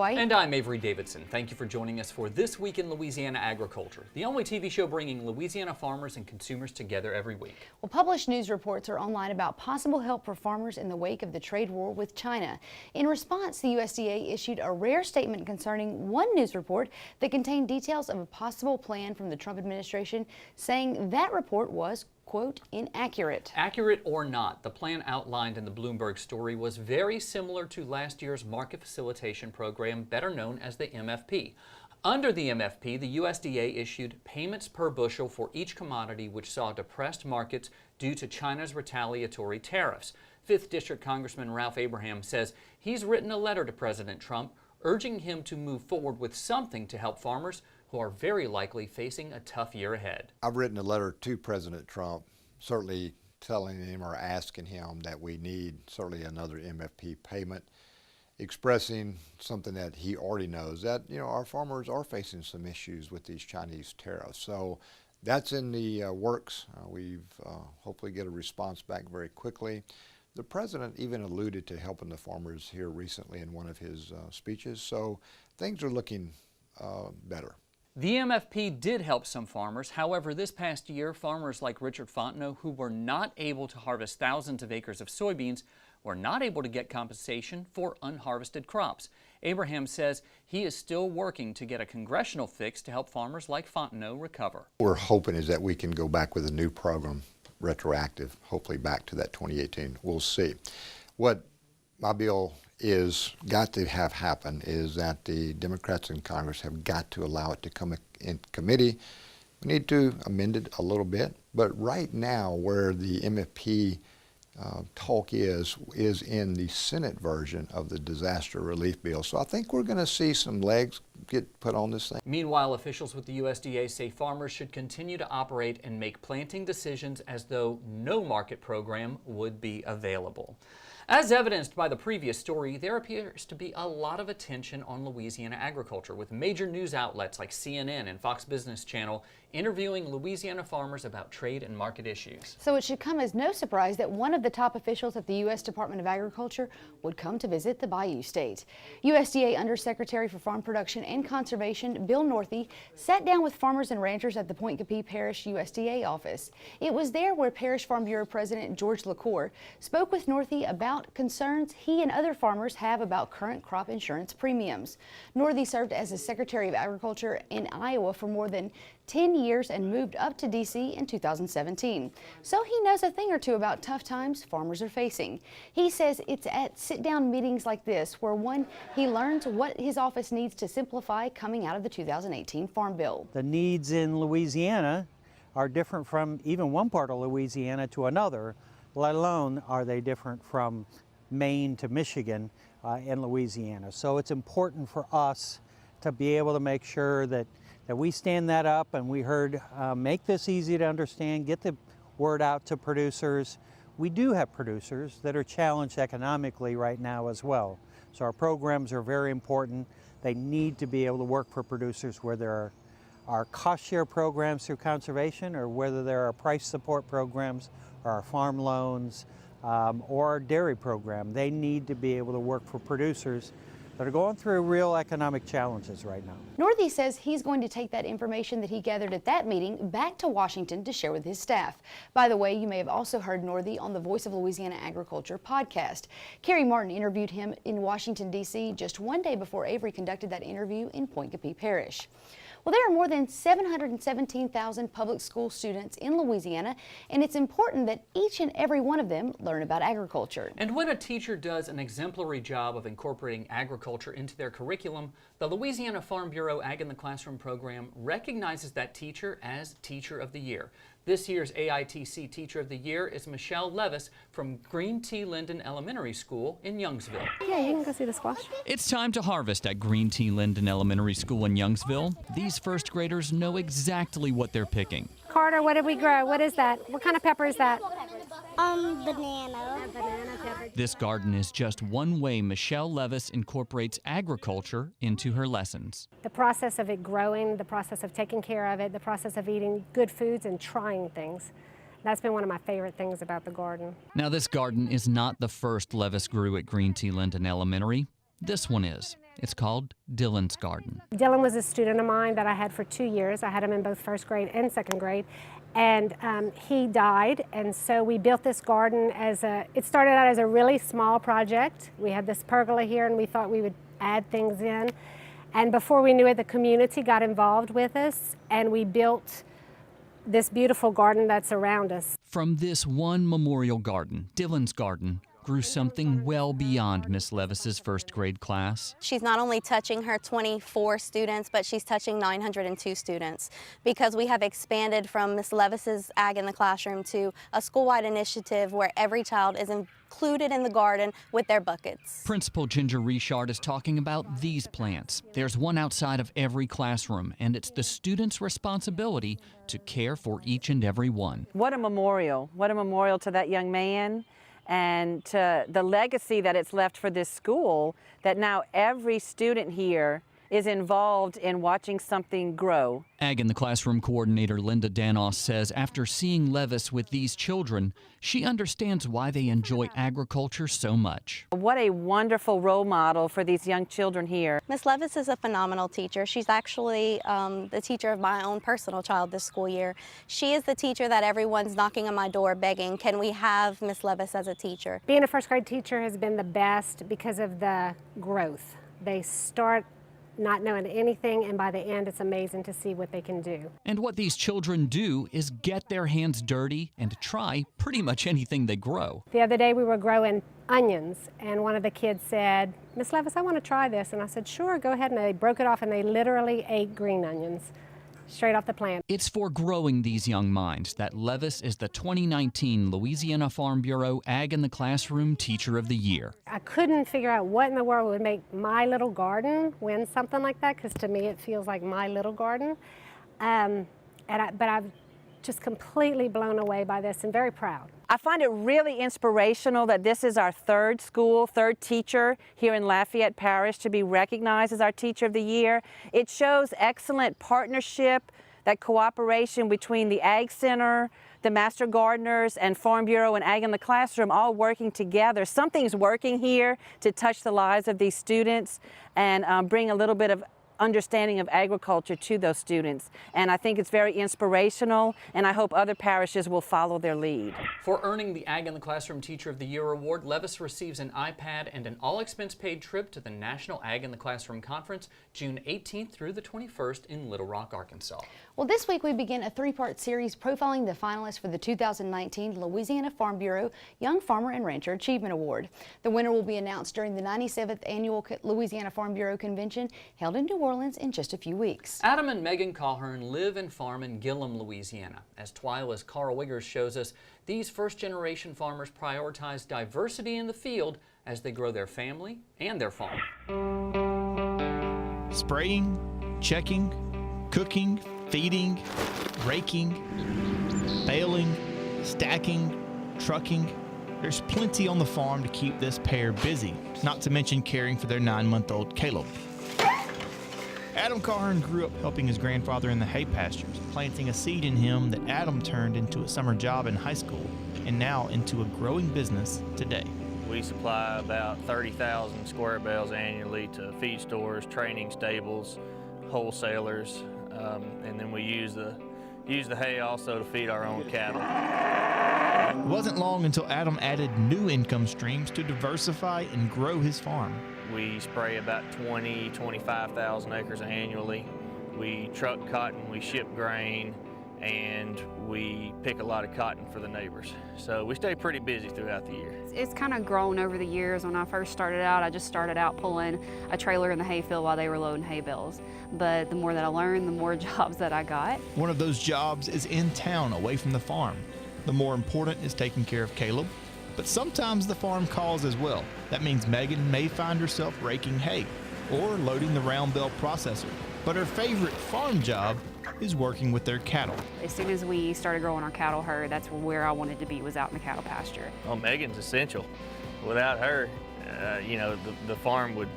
And I'm Avery Davidson. Thank you for joining us for This Week in Louisiana Agriculture, the only TV show bringing Louisiana farmers and consumers together every week. Well, published news reports are online about possible help for farmers in the wake of the trade war with China. In response, the USDA issued a rare statement concerning one news report that contained details of a possible plan from the Trump administration, saying that report was, quote, inaccurate. Accurate or not, the plan outlined in the Bloomberg story was very similar to last year's Market Facilitation Program, better known as the MFP. Under the MFP, the USDA issued payments per bushel for each commodity, which saw depressed markets due to China's retaliatory tariffs. 5th District Congressman Ralph Abraham says he's written a letter to President Trump urging him to move forward with something to help farmers who are very likely facing a tough year ahead. I've written a letter to President Trump, certainly telling him or asking him that we need certainly another MFP payment, expressing something that he already knows, that our farmers are facing some issues with these Chinese tariffs. So that's in the works. We've hopefully get a response back very quickly. The president even alluded to helping the farmers here recently in one of his speeches, so things are looking better. The MFP did help some farmers. However, this past year, farmers like Richard Fontenot, who were not able to harvest thousands of acres of soybeans, were not able to get compensation for unharvested crops. Abraham says he is still working to get a congressional fix to help farmers like Fontenot recover. We're hoping is that we can go back with a new program, retroactive, hopefully back to that 2018. We'll see. What my bill is got to have happen is that the Democrats in Congress have got to allow it to come in committee. We need to amend it a little bit, but right now where the MFP talk is in the Senate version of the disaster relief bill. So I think we're going to see some legs get put on this thing. Meanwhile, officials with the USDA say farmers should continue to operate and make planting decisions as though no market program would be available. As evidenced by the previous story, there appears to be a lot of attention on Louisiana agriculture, with major news outlets like CNN and Fox Business Channel interviewing Louisiana farmers about trade and market issues. So it should come as no surprise that one of the top officials at the U.S. Department of Agriculture would come to visit the Bayou State. USDA Undersecretary for Farm Production and Conservation, Bill Northey, sat down with farmers and ranchers at the Point Capee Parish USDA office. It was there where Parish Farm Bureau President George LaCour spoke with Northey about concerns he and other farmers have about current crop insurance premiums. Northey served as the Secretary of Agriculture in Iowa for more than 10 years and moved up to D.C. in 2017. So he knows a thing or two about tough times farmers are facing. He says it's at sit-down meetings like this where he learns what his office needs to simplify coming out of the 2018 Farm Bill. The needs in Louisiana are different from even one part of Louisiana to another, let alone are they different from Maine to Michigan and Louisiana. So it's important for us to be able to make sure that we stand that up, and we heard make this easy to understand, get the word out to producers. We do have producers that are challenged economically right now as well. So our programs are very important. They need to be able to work for producers, where there are cost share programs through conservation, or whether there are price support programs, or our farm loans, or our dairy program. They need to be able to work for producers that are going through real economic challenges right now. Northey says he's going to take that information that he gathered at that meeting back to Washington to share with his staff. By the way, you may have also heard Northey on the Voice of Louisiana Agriculture podcast. Carrie Martin interviewed him in Washington, D.C. just one day before Avery conducted that interview in Point Capee Parish. Well, there are more than 717,000 public school students in Louisiana, and it's important that each and every one of them learn about agriculture. And when a teacher does an exemplary job of incorporating agriculture into their curriculum, the Louisiana Farm Bureau Ag in the Classroom program recognizes that teacher as Teacher of the Year. This year's AITC Teacher of the Year is Michelle Levis from Green Tea Linden Elementary School in Youngsville. Yeah, you can go see the squash. It's time to harvest at Green Tea Linden Elementary School in Youngsville. These first graders know exactly what they're picking. Carter, what did we grow? What is that? What kind of pepper is that? Banana. Banana pepper. This garden is just one way Michelle Levis incorporates agriculture into her lessons. The process of it growing, the process of taking care of it, the process of eating good foods and trying things. That's been one of my favorite things about the garden. Now, this garden is not the first Levis grew at Green Tea Linden Elementary. This one is. It's called Dylan's Garden. Dylan was a student of mine that I had for 2 years. I had him in both first grade and second grade. And he died, and so we built this garden it started out as a really small project. We had this pergola here, and we thought we would add things in. And before we knew it, the community got involved with us, and we built this beautiful garden that's around us. From this one memorial garden, Dylan's Garden, grew something well beyond Miss Levis's first grade class. She's not only touching her 24 students, but she's touching 902 students, because we have expanded from Miss Levis's Ag in the Classroom to a school-wide initiative where every child is included in the garden with their buckets. Principal Ginger Richard is talking about these plants. There's one outside of every classroom, and it's the students' responsibility to care for each and every one. What a memorial to that young man, and to the legacy that it's left for this school, that now every student here is involved in watching something grow. Ag in the Classroom coordinator Linda Danos says after seeing Levis with these children, she understands why they enjoy agriculture so much. What a wonderful role model for these young children here. Miss Levis is a phenomenal teacher. She's actually the teacher of my own personal child this school year. She is the teacher that everyone's knocking on my door begging, can we have Miss Levis as a teacher? Being a first grade teacher has been the best because of the growth. They start not knowing anything, and by the end it's amazing to see what they can do. And what these children do is get their hands dirty and try pretty much anything they grow. The other day we were growing onions, and one of the kids said, Miss Levis, I want to try this. And I said, sure, go ahead. And they broke it off, and they literally ate green onions straight off the plant. It's for growing these young minds that Levis is the 2019 Louisiana Farm Bureau Ag in the Classroom Teacher of the Year. I couldn't figure out what in the world would make my little garden win something like that, because to me it feels like my little garden. But I've just completely blown away by this and very proud. I find it really inspirational that this is our third teacher here in Lafayette Parish to be recognized as our Teacher of the Year. It shows excellent partnership, that cooperation between the Ag Center, the Master Gardeners, and Farm Bureau and Ag in the Classroom all working together. Something's working here to touch the lives of these students and bring a little bit of understanding of agriculture to those students. And I think it's very inspirational, and I hope other parishes will follow their lead. For earning the Ag in the Classroom Teacher of the Year award, Levis receives an iPad and an all-expense-paid trip to the National Ag in the Classroom Conference, June 18th through the 21st in Little Rock, Arkansas. Well, this week we begin a three-part series profiling the finalists for the 2019 Louisiana Farm Bureau Young Farmer and Rancher Achievement Award. The winner will be announced during the 97th Annual Louisiana Farm Bureau Convention held in New Orleans in just a few weeks. Adam and Megan Colhern live and farm in Gillum, Louisiana. As Twila's Carl Wiggers shows us, these first-generation farmers prioritize diversity in the field as they grow their family and their farm. Spraying, checking, cooking, feeding, raking, baling, stacking, trucking. There's plenty on the farm to keep this pair busy, not to mention caring for their 9-month-old Caleb. Adam Colhern grew up helping his grandfather in the hay pastures, planting a seed in him that Adam turned into a summer job in high school and now into a growing business today. We supply about 30,000 square bales annually to feed stores, training stables, wholesalers, and then we use the hay also to feed our own cattle. It wasn't long until Adam added new income streams to diversify and grow his farm. We spray about 25,000 acres annually. We truck cotton, we ship grain, and we pick a lot of cotton for the neighbors. So we stay pretty busy throughout the year. It's kind of grown over the years. When I first started out, I just started out pulling a trailer in the hayfield while they were loading hay bales. But the more that I learned, the more jobs that I got. One of those jobs is in town, away from the farm. The more important is taking care of Caleb, but sometimes the farm calls as well. That means Megan may find herself raking hay or loading the round bale processor. But her favorite farm job is working with their cattle. As soon as we started growing our cattle herd, that's where I wanted to be, was out in the cattle pasture. Well, Megan's essential. Without her, you know, the farm would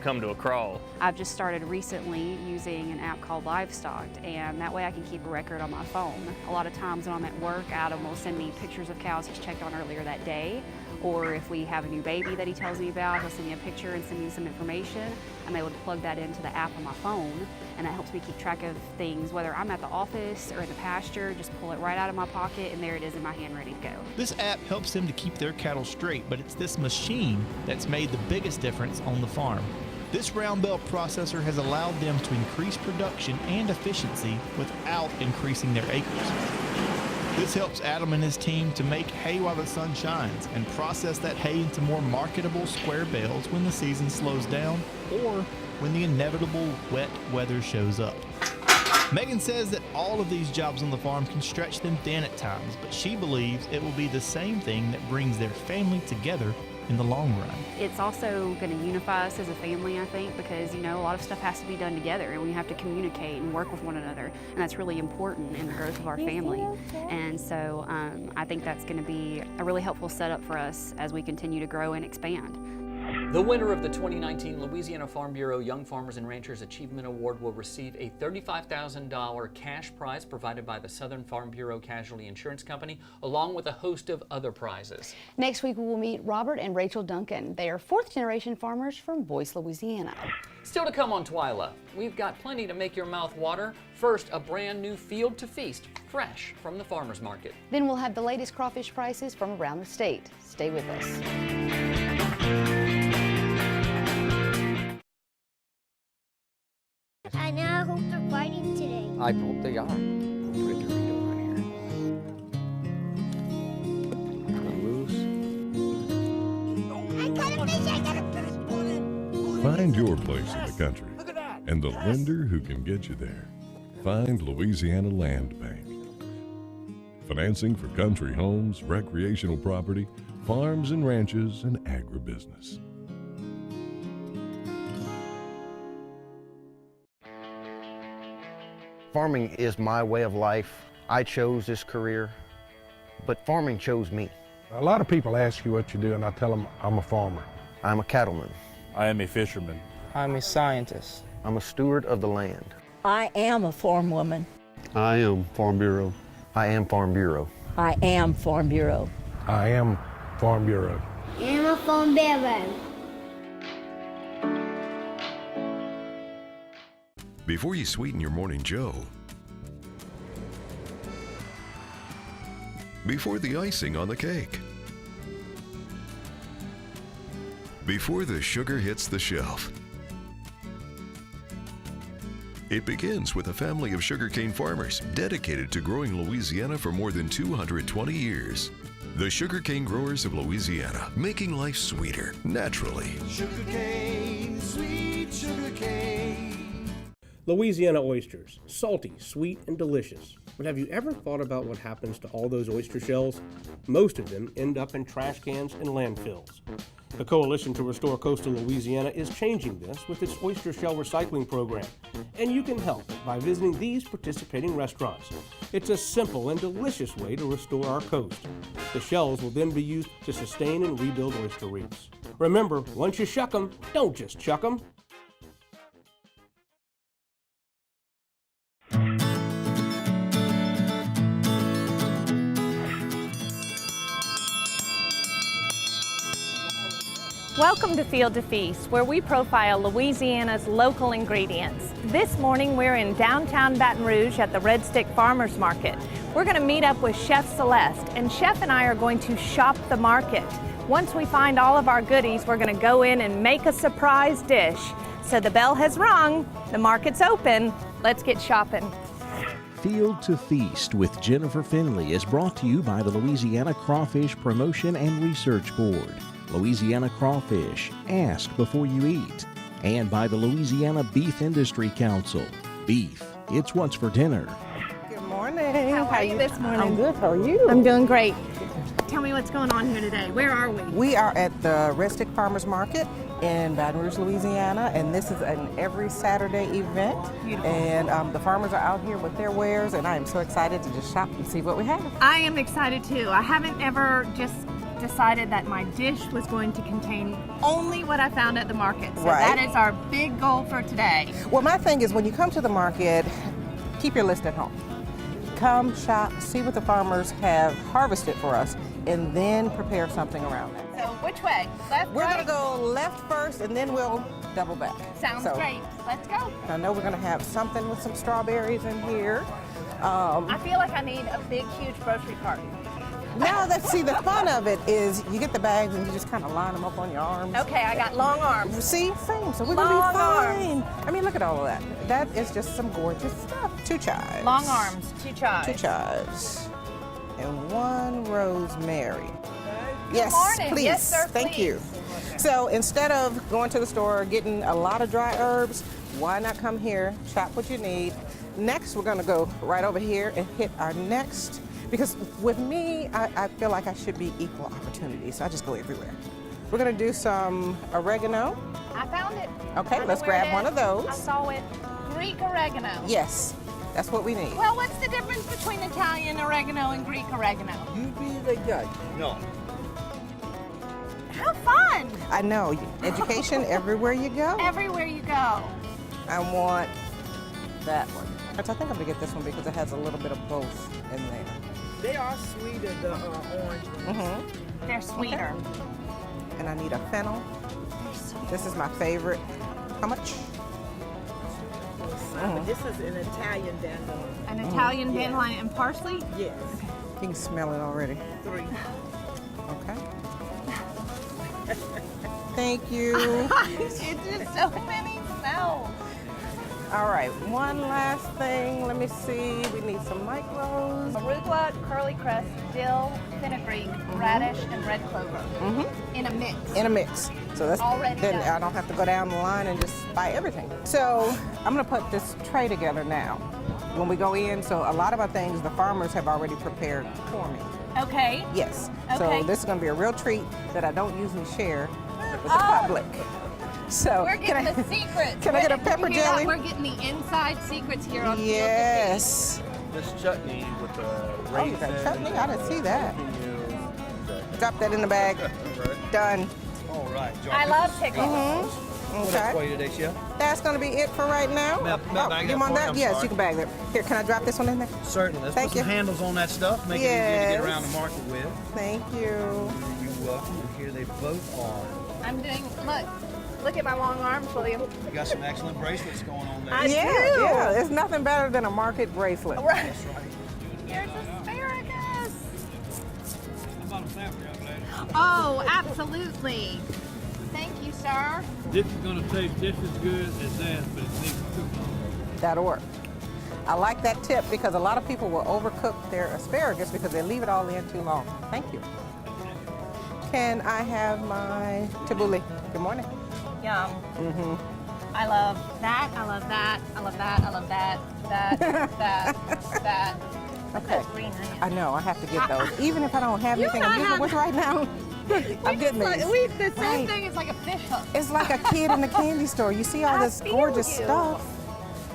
come to a crawl. I've just started recently using an app called Livestock, and that way I can keep a record on my phone. A lot of times when I'm at work, Adam will send me pictures of cows he's checked on earlier that day, or if we have a new baby that he tells me about, he'll send me a picture and send me some information. I'm able to plug that into the app on my phone, and that helps me keep track of things, whether I'm at the office or in the pasture, just pull it right out of my pocket, and there it is in my hand ready to go. This app helps them to keep their cattle straight, but it's this machine that's made the biggest difference on the farm. This round belt processor has allowed them to increase production and efficiency without increasing their acres. This helps Adam and his team to make hay while the sun shines and process that hay into more marketable square bales when the season slows down or when the inevitable wet weather shows up. Megan says that all of these jobs on the farm can stretch them thin at times, but she believes it will be the same thing that brings their family together in the long run. It's also going to unify us as a family, I think, because, you know, a lot of stuff has to be done together, and we have to communicate and work with one another, and that's really important in the growth of our family. And so I think that's going to be a really helpful setup for us as we continue to grow and expand. The winner of the 2019 Louisiana Farm Bureau Young Farmers and Ranchers Achievement Award will receive a $35,000 cash prize provided by the Southern Farm Bureau Casualty Insurance Company, along with a host of other prizes. Next week, we will meet Robert and Rachel Duncan. They are fourth-generation farmers from Boyce, Louisiana. Still to come on Twila, we've got plenty to make your mouth water. First, a brand new Field to Feast, fresh from the farmer's market. Then we'll have the latest crawfish prices from around the state. Stay with us. I now hope they're fighting today. I hope they are. Put a Dorito on here. Loose. I got a fish! I got a fish! Find your place in the country and the lender who can get you there. Find Louisiana Land Bank. Financing for country homes, recreational property, farms and ranches, and agribusiness. Farming is my way of life. I chose this career, but farming chose me. A lot of people ask you what you do, and I tell them I'm a farmer. I'm a cattleman. I am a fisherman. I'm a scientist. I'm a steward of the land. I am a farm woman. I am Farm Bureau. I am Farm Bureau. I am Farm Bureau. I am Farm Bureau. I'm a Farm Bureau. Before you sweeten your morning joe, before the icing on the cake, before the sugar hits the shelf, it begins with a family of sugarcane farmers dedicated to growing Louisiana for more than 220 years. The Sugarcane Growers of Louisiana, making life sweeter, naturally. Sugarcane, sweet sugarcane. Louisiana oysters, salty, sweet, and delicious. But have you ever thought about what happens to all those oyster shells? Most of them end up in trash cans and landfills. The Coalition to Restore Coastal Louisiana is changing this with its oyster shell recycling program, and you can help by visiting these participating restaurants. It's a simple and delicious way to restore our coast. The shells will then be used to sustain and rebuild oyster reefs. Remember, once you shuck them, don't just chuck them. Welcome to Field to Feast, where we profile Louisiana's local ingredients. This morning we're in downtown Baton Rouge at the Red Stick Farmers Market. We're going to meet up with Chef Celeste, and Chef and I are going to shop the market. Once we find all of our goodies, we're going to go in and make a surprise dish. So the bell has rung, the market's open, let's get shopping. Field to Feast with Jennifer Finley is brought to you by the Louisiana Crawfish Promotion and Research Board. Louisiana Crawfish, ask before you eat. And by the Louisiana Beef Industry Council. Beef, it's what's for dinner. Good morning. How are you this morning? I'm good. How are you? I'm doing great. tell me what's going on here today. Where are we? We are at the Red Stick Farmers Market in Baton Rouge, Louisiana, and this is an every Saturday event. Beautiful. And the farmers are out here with their wares, and I am so excited to just shop and see what we have. I am excited too. I haven't ever just decided that my dish was going to contain only what I found at the market. So Right. that is our big goal for today. Well, my thing is when you come to the market, keep your list at home. Come shop, see what the farmers have harvested for us, and then prepare something around that. So which way? Left, We're right? gonna go left first, and then we'll double back. Sounds So, great. Let's go. I know we're gonna have something with some strawberries in here. I feel like I need a big, huge grocery cart. Now see, the fun of it is you get the bags and you just kind of line them up on your arms. Okay, I got long arms. See, same, so we're Long gonna be fine. arms. I mean, look at all of that. That is just some gorgeous stuff. 2 chives. Long arms, 2 chives. 2 chives. And 1 rosemary. Yes, morning. please. Yes, sir, Thank please. you. So instead of going to the store getting a lot of dry herbs, why not come here, shop what you need. Next, we're gonna go right over here and hit our next, because with me, I feel like I should be equal opportunity, so I just go everywhere. We're gonna do some oregano. I found it. Okay, I know let's where it grab is. one of those. I saw it. Greek oregano. Yes, that's what we need. Well, what's the difference between Italian oregano and Greek oregano? You be the judge. No. How fun! I know, education everywhere you go. Everywhere you go. I want that one. I think I'm gonna get this one because it has a little bit of both in there. They are sweeter, the orange ones. They're sweeter. And I need a fennel. This is my favorite. How much? This is an Italian dandelion. An Italian dandelion and parsley? Yes. You can smell it already. 3. Okay. Thank you. It's just so many smells. All right, one last thing. Let me see. We need some micros. Arugula, curly cress, dill, fenugreek, radish, and red clover. In a mix. In a mix. So that's Already then done. I don't have to go down the line and just buy everything. So I'm gonna put this tray together now. When we go in, so a lot of our things the farmers have already prepared for me. Okay. Yes. Okay. So this is gonna be a real treat that I don't usually share with the public. So We're getting the secrets. Can I get a pepper You hear that? jelly? We're getting the inside secrets here on Field to Yes. This chutney with the Oh, you got chutney? I didn't see that. Drop that in the bag. Done. All right. Feed. I love pickles. What else for Okay. you today, Chef? That's gonna be it for right now. May I bag you that want for you? that? I'm Yes, sorry. you can bag that. Here, can I drop this one in there? Certainly. Let's Thank put some you. handles on that stuff. Make it easier to get Yes. around the market with. Thank you. You're welcome. Here they both are. I'm doing, look at my long arms, William. You got some excellent bracelets going on there. I Yeah, do. yeah. There's nothing better than a market bracelet. Right. That's right. Here's asparagus. How about a sample, young lady? Oh, absolutely. Thank you, sir. This is going to taste just as good as that, but it needs to cook on. That'll work. I like that tip because a lot of people will overcook their asparagus because they leave it all in too long. Thank you. Can I have my tabbouleh? Good morning. Yum. I love that. I love that. I love that. I love that. That. Okay. Green onions. I know, I have to get those. Even if I don't have You anything and I I'm using have- with right now, I'm getting these. The same Right. thing is like a fish hook. It's like a kid in a candy store. You see all I this feel gorgeous you. stuff,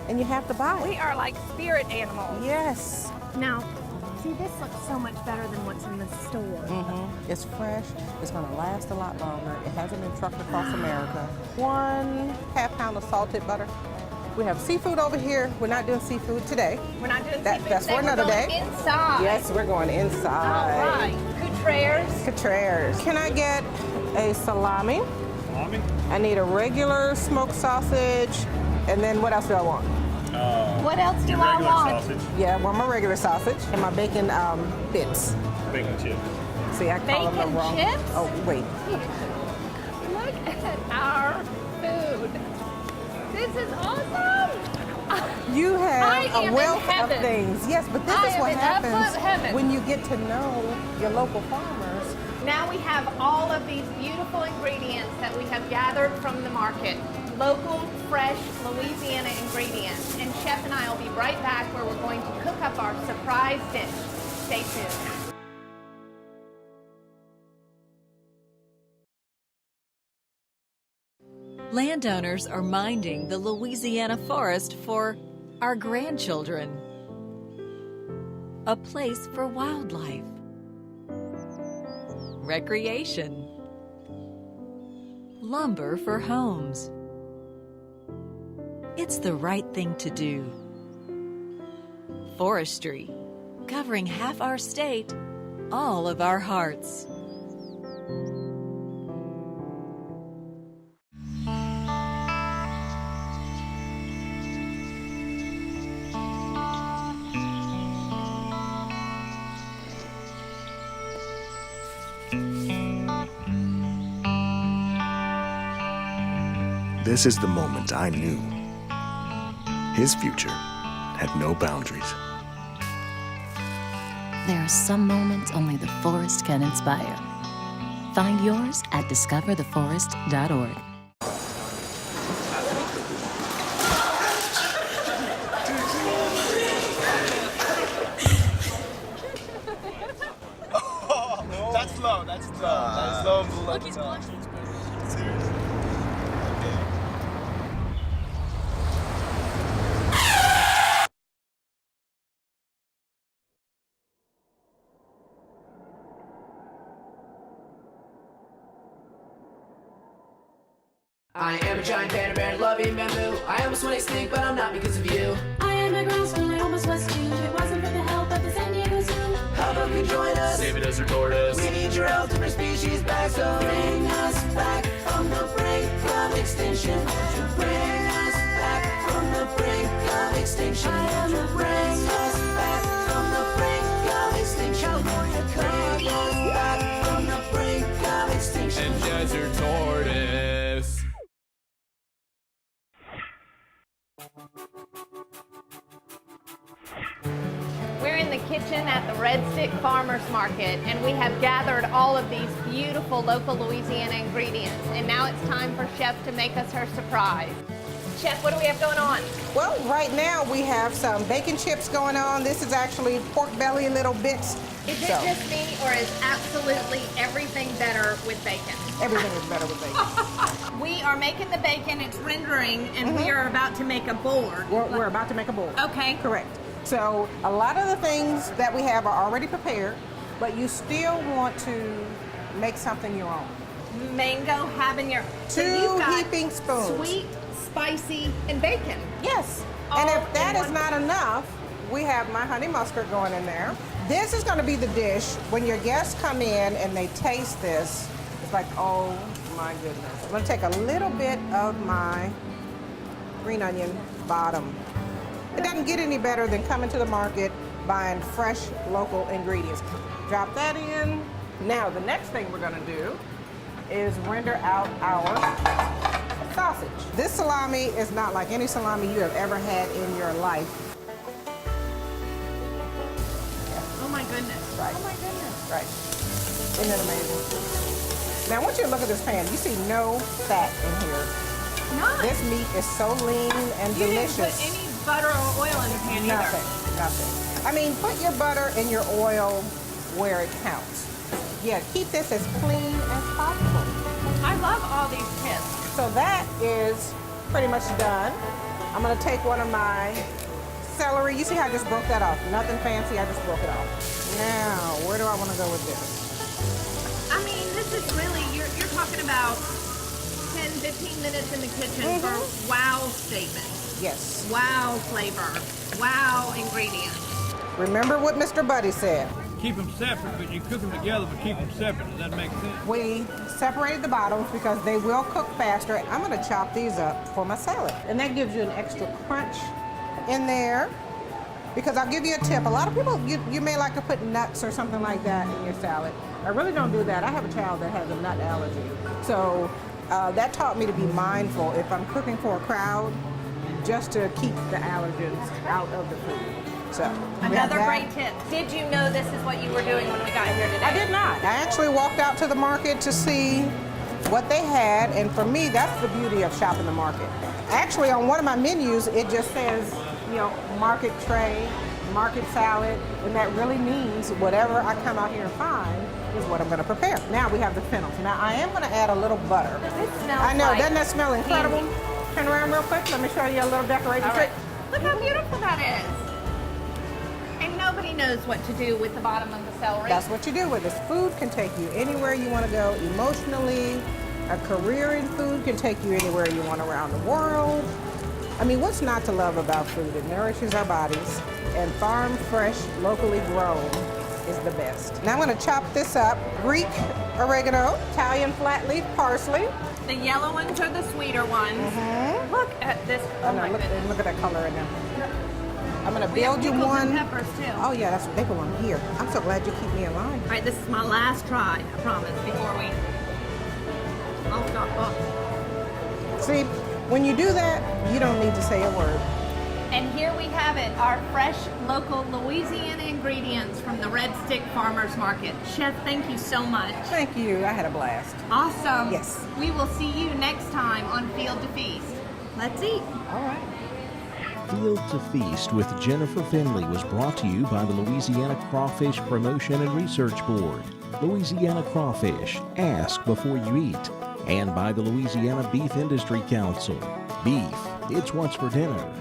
and you have to buy it. We are like spirit animals. Yes. Now, see, this looks so much better than what's in the store. It's fresh. It's going to last a lot longer. It hasn't been trucked across America. 1/2 pound of salted butter. We have seafood over here. We're not doing seafood today. We're not doing That- seafood that's today. for another We're going day. inside. Yes, we're going inside. All right. Coutrères. Coutrères. Can I get a salami? Salami? I need a regular smoked sausage. And then what else do I want? What else do I want? Yeah, one more regular sausage. And my bacon bits. Bacon chips. See, I call them Bacon the wrong. chips? Oh, wait. Look at our food. This is awesome. You I have am a in wealth of heaven. things. Yes, but this I is am what in absolute happens heaven. when you get to know your local farmers. Now we have all of these beautiful ingredients that we have gathered from the market. Local, fresh, Louisiana ingredients. And Chef and I will be right back where we're going to cook up our surprise dish. Stay tuned. Landowners are minding the Louisiana forest for our grandchildren. A place for wildlife, recreation, lumber for homes. It's the right thing to do. Forestry, covering half our state, all of our hearts. This is the moment I knew his future had no boundaries. There are some moments only the forest can inspire. Find yours at discovertheforest.org. That's low, that's low. That's low and below. Look, he's blushing. Seriously. I am a giant panda bear, loving bamboo. I almost want to extinct, but I'm not because of you. I am a ground squirrel, I almost was too. If it wasn't for the help of the San Diego Zoo. How about you join us? Save a desert tortoise. We need your help to bring species back, so bring us back from the brink of extinction. Bring us back from the brink of extinction. I am a bring us back from the brink of extinction. California, bring us back from the brink of extinction. And desert tortoise. We're in the kitchen at the Red Stick Farmers Market, and we have gathered all of these beautiful local Louisiana ingredients. And now it's time for Chef to make us her surprise. Chef, what do we have going on? Well, right now we have some bacon chips going on. This is actually pork belly little bits. Is it just me, or is absolutely everything better with bacon? Everything is better with bacon. We are making the bacon, it's rendering, and we are about to make a board. We're about to make a board. Okay. Correct. So a lot of the things that we have are already prepared, but you still want to make something your own. Mango habanero. So Two you've got heaping spoons. Sweet, spicy, and bacon. Yes. All And if that in is one not enough, we have my honey mustard going in there. This is going to be the dish when your guests come in and they taste this. It's like, oh my goodness. I'm going to take a little bit of my green onion bottom. It doesn't get any better than coming to the market, buying fresh local ingredients. Drop that in. Now, the next thing we're going to do is render out our sausage. This salami is not like any salami you have ever had in your life. Oh my goodness. Right. Oh my goodness. Right. Isn't it amazing? Now, I want you to look at this pan. You see no fat in here. None. This meat is so lean and You delicious. didn't put any butter or oil in the pan either. Nothing. I mean, put your butter and your oil where it counts. Yeah, keep this as clean as possible. I love all these tips. So that is pretty much done. I'm gonna take one of my celery. You see how I just broke that off? Nothing fancy, I just broke it off. Now, where do I wanna go with this? I mean, this is really, you're talking about 10, 15 minutes in the kitchen for wow statements. Yes. Wow flavor. Wow ingredients. Remember what Mr. Buddy said. Keep them separate, but you cook them together, but keep them separate. Does that make sense? We separated the bottoms because they will cook faster. I'm gonna chop these up for my salad. And that gives you an extra crunch in there. Because I'll give you a tip. A lot of people, you may like to put nuts or something like that in your salad. I really don't do that. I have a child that has a nut allergy. So that taught me to be mindful if I'm cooking for a crowd, just to keep the allergens out of the food. So Another great tip. Did you know this is what you were doing when we got here today? I did not. I actually walked out to the market to see what they had, and for me, that's the beauty of shopping the market. Actually, on one of my menus, it just says, you know, market tray, market salad, and that really means whatever I come out here and find is what I'm going to prepare. Now we have the fennels. Now I am going to add a little butter. It smells I know, like doesn't that smell incredible? candy. Turn around real quick. Let me show you a little decorating All trick. right. Look how beautiful that is. And nobody knows what to do with the bottom of the celery. That's what you do with this. Food can take you anywhere you want to go emotionally. A career in food can take you anywhere you want around the world. I mean, what's not to love about food? It nourishes our bodies, and farm fresh, locally grown is the best. Now I'm going to chop this up. Greek oregano, Italian flat leaf parsley. The yellow ones are the sweeter ones. Look at this. Oh my goodness. Look at that color in there. I'm going to We have build you pickles one. and peppers too. Oh yeah, they belong here. I'm so glad you keep me in line. All right, this is my last try, I promise, before we... I'll stop. Oh. See, when you do that, you don't need to say a word. And here we have it, our fresh, local Louisiana ingredients from the Red Stick Farmers Market. Chef, thank you so much. Thank you. I had a blast. Awesome. Yes. We will see you next time on Field to Feast. Let's eat. All right. Field to Feast with Jennifer Finley was brought to you by the Louisiana Crawfish Promotion and Research Board, Louisiana Crawfish, ask before you eat, and by the Louisiana Beef Industry Council. Beef, it's what's for dinner.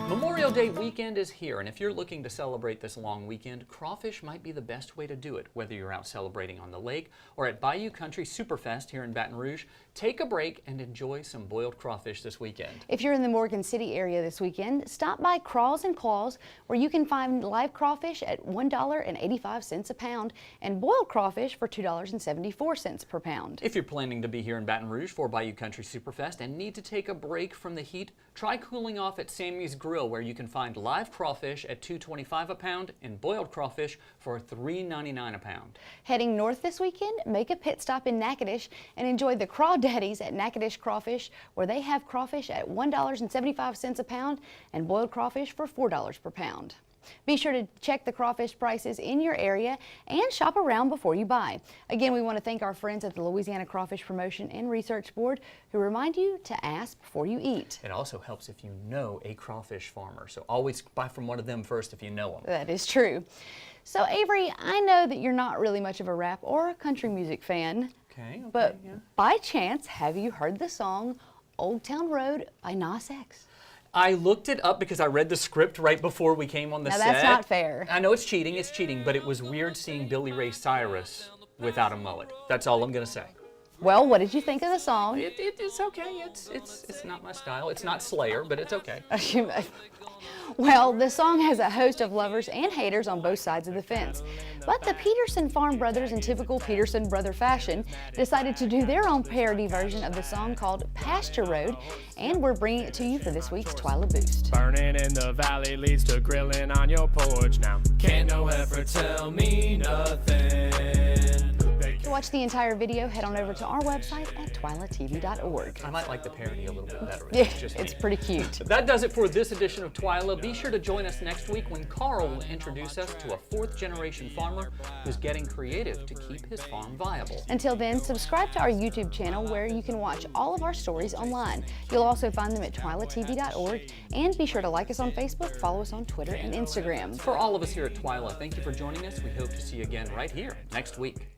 Memorial Day weekend is here, and if you're looking to celebrate this long weekend, crawfish might be the best way to do it. Whether you're out celebrating on the lake or at Bayou Country Superfest here in Baton Rouge, take a break and enjoy some boiled crawfish this weekend. If you're in the Morgan City area this weekend, stop by Craws and Claws, where you can find live crawfish at $1.85 a pound and boiled crawfish for $2.74 per pound. If you're planning to be here in Baton Rouge for Bayou Country Superfest and need to take a break from the heat, try cooling off at Sammy's Grill, where you can find live crawfish at $2.25 a pound and boiled crawfish for $3.99 a pound. Heading north this weekend, make a pit stop in Natchitoches and enjoy the Crawdaddies at Natchitoches Crawfish, where they have crawfish at $1.75 a pound and boiled crawfish for $4 per pound. Be sure to check the crawfish prices in your area and shop around before you buy. Again, we want to thank our friends at the Louisiana Crawfish Promotion and Research Board, who remind you to ask before you eat. It also helps if you know a crawfish farmer, so always buy from one of them first if you know them. That is true. So Avery, I know that you're not really much of a rap or a country music fan, but by chance, have you heard the song Old Town Road by Nas X? I looked it up because I read the script right before we came on the set. Now that's not fair. I know it's cheating, but it was weird seeing Billy Ray Cyrus without a mullet. That's all I'm gonna say. Well, what did you think of the song? It's okay. It's not my style. It's not Slayer, but it's okay. Well, the song has a host of lovers and haters on both sides of the fence. But the Peterson Farm brothers, in typical Peterson brother fashion, decided to do their own parody version of the song called Pasture Road, and we're bringing it to you for this week's Twila Boost. Burning in the valley leads to grilling on your porch now. Can't no ever tell me nothing. To watch the entire video, head on over to our website at twilatv.org. I might like the parody a little bit better. Yeah, it's pretty cute. That does it for this edition of Twila. Be sure to join us next week when Carl will introduce us to a fourth-generation farmer who's getting creative to keep his farm viable. Until then, subscribe to our YouTube channel where you can watch all of our stories online. You'll also find them at twilatv.org, and be sure to like us on Facebook, follow us on Twitter and Instagram. For all of us here at Twila, thank you for joining us. We hope to see you again right here next week.